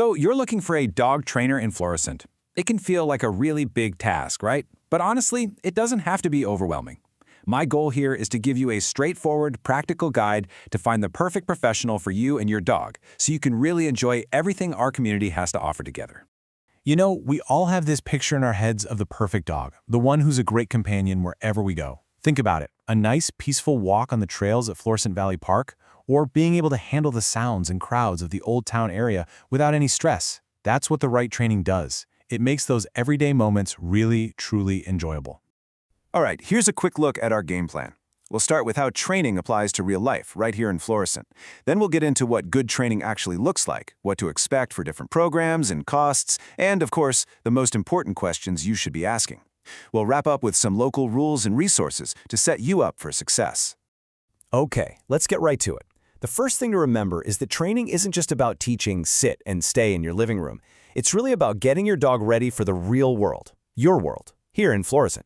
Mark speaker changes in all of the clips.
Speaker 1: So you're looking for a dog trainer in Florissant. It can feel like a really big task, right? But honestly, it doesn't have to be overwhelming. My goal here is to give you a straightforward, practical guide to find the perfect professional for you and your dog, so you can really enjoy everything our community has to offer together.
Speaker 2: You know, we all have this picture in our heads of the perfect dog, the one who's a great companion wherever we go. Think about it, a nice, peaceful walk on the trails at Florissant Valley Park, or being able to handle the sounds and crowds of the Old Town area without any stress. That's what the right training does. It makes those everyday moments really, truly enjoyable.
Speaker 3: All right, here's a quick look at our game plan. We'll start with how training applies to real life, right here in Florissant. Then we'll get into what good training actually looks like, what to expect for different programs and costs, and, of course, the most important questions you should be asking. We'll wrap up with some local rules and resources to set you up for success.
Speaker 4: Okay, let's get right to it. The first thing to remember is that training isn't just about teaching sit and stay in your living room. It's really about getting your dog ready for the real world, your world, here in Florissant.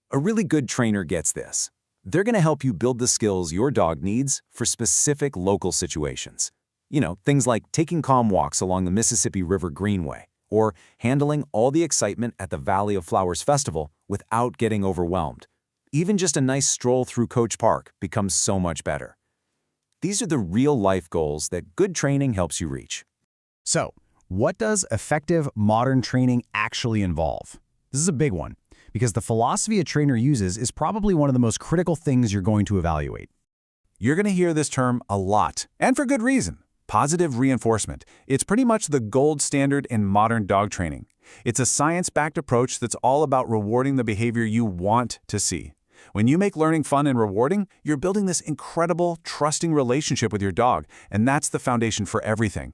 Speaker 1: A really good trainer gets this. They're going to help you build the skills your dog needs for specific local situations. You know, things like taking calm walks along the Mississippi River Greenway, or handling all the excitement at the Valley of Flowers Festival without getting overwhelmed. Even just a nice stroll through Coach Park becomes so much better. These are the real-life goals that good training helps you reach.
Speaker 2: So, what does effective modern training actually involve? This is a big one, because the philosophy a trainer uses is probably one of the most critical things you're going to evaluate.
Speaker 1: You're going to hear this term a lot, and for good reason. Positive reinforcement. It's pretty much the gold standard in modern dog training. It's a science-backed approach that's all about rewarding the behavior you want to see. When you make learning fun and rewarding, you're building this incredible, trusting relationship with your dog, and that's the foundation for everything.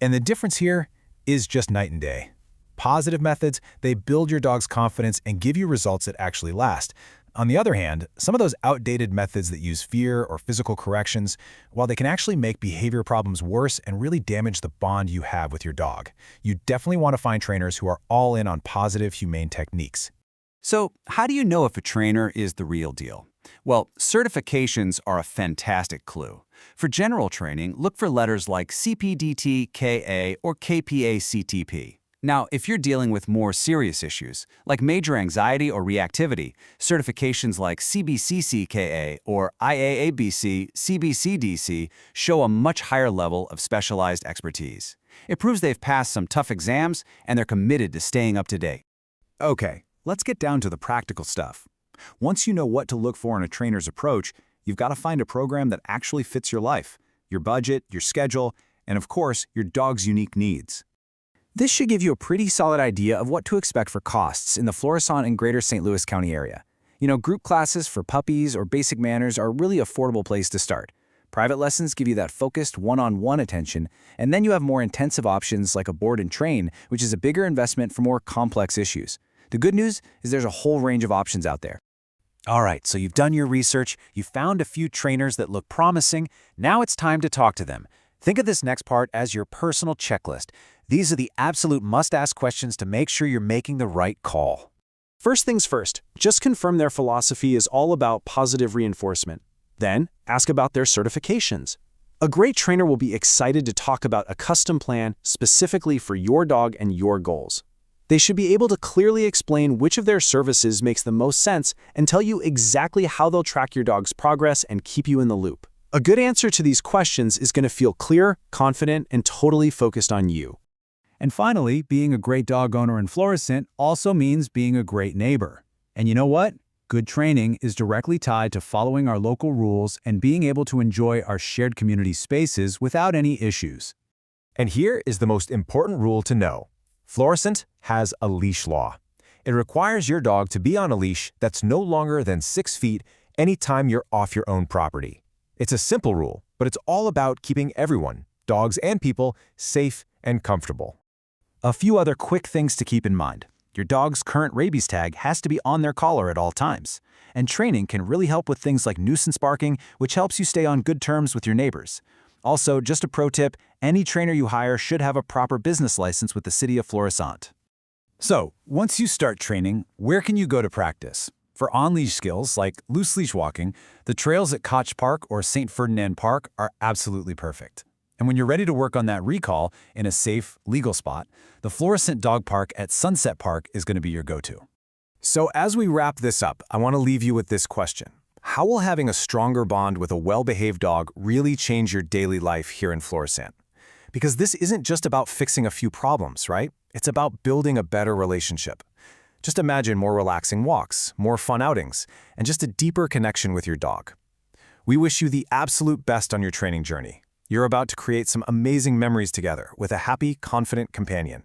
Speaker 2: And the difference here is just night and day. Positive methods, they build your dog's confidence and give you results that actually last. On the other hand, some of those outdated methods that use fear or physical corrections, while they can actually make behavior problems worse and really damage the bond you have with your dog, you definitely want to find trainers who are all in on positive, humane techniques.
Speaker 5: So, how do you know if a trainer is the real deal? Well, certifications are a fantastic clue. For general training, look for letters like CPDT, KA, or KPA-CTP. Now, if you're dealing with more serious issues, like major anxiety or reactivity, certifications like CBCC-KA or IAABC-CBCDC show a much higher level of specialized expertise. It proves they've passed some tough exams and they're committed to staying up to date.
Speaker 1: Okay, let's get down to the practical stuff. Once you know what to look for in a trainer's approach, you've got to find a program that actually fits your life, your budget, your schedule, and of course, your dog's unique needs.
Speaker 4: This should give you a pretty solid idea of what to expect for costs in the Florissant and Greater St. Louis County area. You know, group classes for puppies or basic manners are a really affordable place to start. Private lessons give you that focused one-on-one attention, and then you have more intensive options like a board and train, which is a bigger investment for more complex issues. The good news is there's a whole range of options out there.
Speaker 1: All right, so you've done your research, you found a few trainers that look promising, now it's time to talk to them. Think of this next part as your personal checklist. These are the absolute must-ask questions to make sure you're making the right call.
Speaker 6: First things first, just confirm their philosophy is all about positive reinforcement. Then, ask about their certifications. A great trainer will be excited to talk about a custom plan specifically for your dog and your goals. They should be able to clearly explain which of their services makes the most sense and tell you exactly how they'll track your dog's progress and keep you in the loop. A good answer to these questions is going to feel clear, confident, and totally focused on you.
Speaker 1: And finally, being a great dog owner in Florissant also means being a great neighbor. And you know what? Good training is directly tied to following our local rules and being able to enjoy our shared community spaces without any issues.
Speaker 7: And here is the most important rule to know. Florissant has a leash law. It requires your dog to be on a leash that's no longer than 6 feet anytime you're off your own property. It's a simple rule, but it's all about keeping everyone, dogs and people, safe and comfortable.
Speaker 1: A few other quick things to keep in mind. Your dog's current rabies tag has to be on their collar at all times. And training can really help with things like nuisance barking, which helps you stay on good terms with your neighbors. Also, just a pro tip, any trainer you hire should have a proper business license with the city of Florissant. So, once you start training, where can you go to practice? For on-leash skills like loose leash walking, the trails at Koch Park or St. Ferdinand Park are absolutely perfect.
Speaker 4: And when you're ready to work on that recall in a safe, legal spot, the Florissant Dog Park at Sunset Park is going to be your go-to.
Speaker 2: So as we wrap this up, I want to leave you with this question. How will having a stronger bond with a well-behaved dog really change your daily life here in Florissant? Because this isn't just about fixing a few problems, right? It's about building a better relationship. Just imagine more relaxing walks, more fun outings, and just a deeper connection with your dog. We wish you the absolute best on your training journey. You're about to create some amazing memories together with a happy, confident companion.